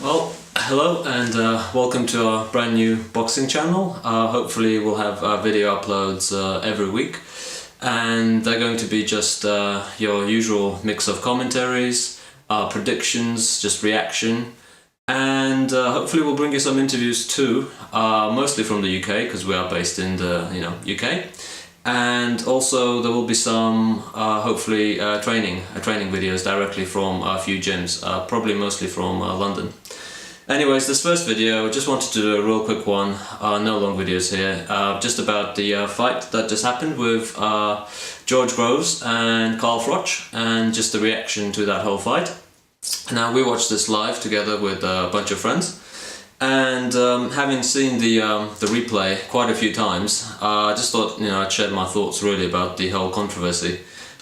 Well, hello and welcome to our brand new boxing channel. Hopefully we'll have video uploads every week, and they're going to be just your usual mix of commentaries, predictions, just reaction, and hopefully we'll bring you some interviews too, mostly from the UK because we are based in the UK. And also there will be some, hopefully, training videos directly from a few gyms, probably mostly from London. Anyways, this first video, I just wanted to do a real quick one, no long videos here, just about the fight that just happened with George Groves and CARL FROCH, and just the reaction to that whole fight. Now, we watched this live together with a bunch of friends. And having seen the replay quite a few times, I just thought I'd share my thoughts really about the whole controversy.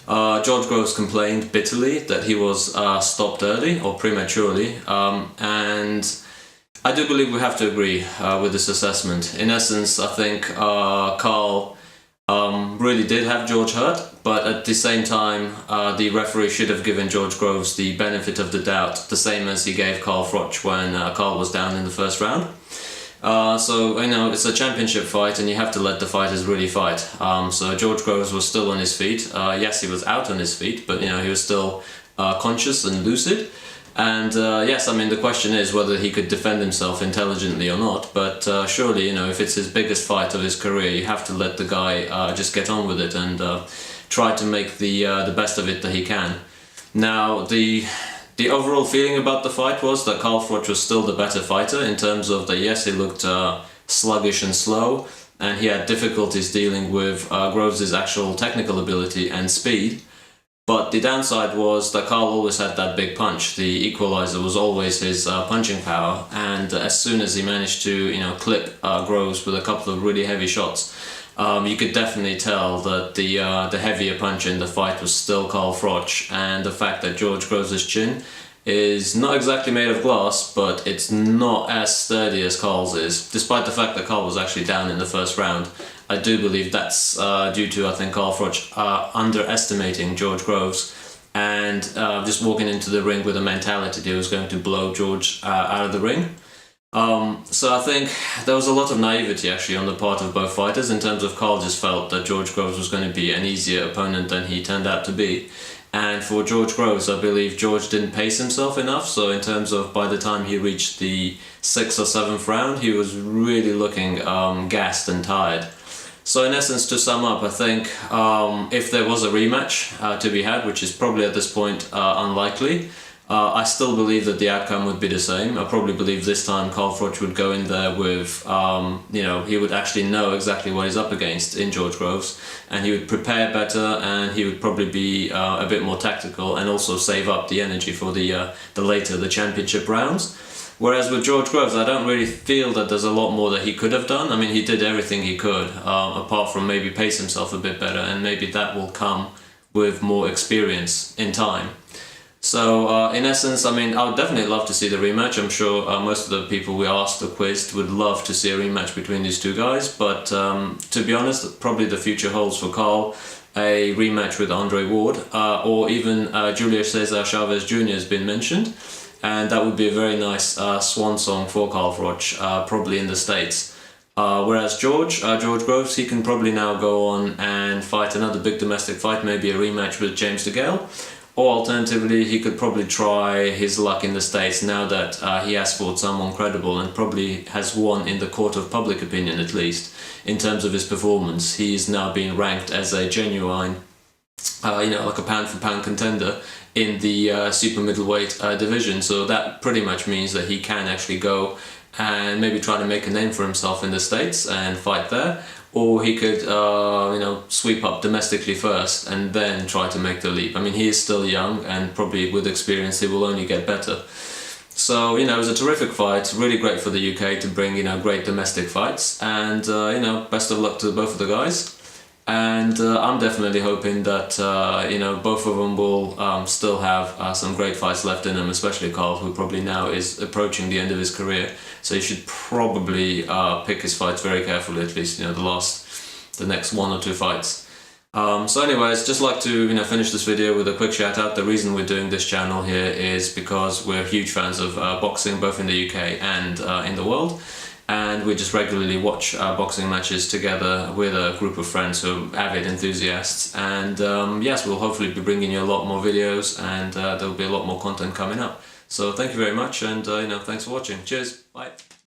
George Groves complained bitterly that he was stopped early or prematurely, and I do believe we have to agree with this assessment. In essence, I think CARL really did have George hurt, but at the same time the referee should have given George Groves the benefit of the doubt, the same as he gave CARL FROCH when CARL was down in the first round. So it's a championship fight and you have to let the fighters really fight. So George Groves was still on his feet. Yes, he was out on his feet, but he was still conscious and lucid. And yes, the question is whether he could defend himself intelligently or not, but surely, if it's his biggest fight of his career, you have to let the guy just get on with it and try to make the best of it that he can. Now, the overall feeling about the fight was that CARL FROCH was still the better fighter in terms of that, yes, he looked sluggish and slow, and he had difficulties dealing with Groves' actual technical ability and speed. But the downside was that CARL always had that big punch. The equalizer was always his punching power, and as soon as he managed to clip Groves with a couple of really heavy shots, you could definitely tell that the heavier puncher in the fight was still CARL FROCH, and the fact that George Groves' chin is not exactly made of glass, but it's not as sturdy as CARL's is, despite the fact that CARL was actually down in the first round. I do believe that's due to, I think, CARL FROCH underestimating George Groves and just walking into the ring with a mentality that he was going to blow George out of the ring. So I think there was a lot of naivety actually on the part of both fighters in terms of CARL just felt that George Groves was going to be an easier opponent than he turned out to be. And for George Groves, I believe George didn't pace himself enough, so in terms of by the time he reached the 6th or 7th round, he was really looking gassed and tired. So in essence, to sum up, I think if there was a rematch to be had, which is probably at this point unlikely, I still believe that the outcome would be the same. I probably believe this time CARL FROCH would go in there with, he would actually know exactly what he's up against in George Groves, and he would prepare better, and he would probably be a bit more tactical and also save up the energy for the championship rounds. Whereas with George Groves, I don't really feel that there's a lot more that he could have done. He did everything he could, apart from maybe pace himself a bit better, and maybe that will come with more experience in time. So in essence, I would definitely love to see the rematch. I'm sure most of the people we asked or quizzed would love to see a rematch between these two guys, but to be honest, probably the future holds for CARL a rematch with Andre Ward, or even Julio Cesar Chavez Jr. has been mentioned, and that would be a very nice swan song for CARL FROCH, probably in the States. Whereas George Groves, he can probably now go on and fight another big domestic fight, maybe a rematch with James DeGale. Or alternatively, he could probably try his luck in the States now that he has fought someone credible and probably has won in the court of public opinion, at least, in terms of his performance. He is now being ranked as a genuine, like a pound-for-pound contender in the super middleweight division. So that pretty much means that he can actually go and maybe try to make a name for himself in the States and fight there. Or he could, sweep up domestically first and then try to make the leap. He is still young, and probably with experience he will only get better. So, it was a terrific fight, really great for the UK to bring, great domestic fights. And, best of luck to both of the guys. And I'm definitely hoping that, both of them will still have some great fights left in them, especially CARL, who probably now is approaching the end of his career. So he should probably pick his fights very carefully, at least, the next 1 or 2 fights. So anyways, just like to finish this video with a quick shout out. The reason we're doing this channel here is because we're huge fans of boxing, both in the UK and in the world, and we just regularly watch boxing matches together with a group of friends who are avid enthusiasts. And yes, we'll hopefully be bringing you a lot more videos, and there'll be a lot more content coming up. So thank you very much, and thanks for watching. Cheers, bye.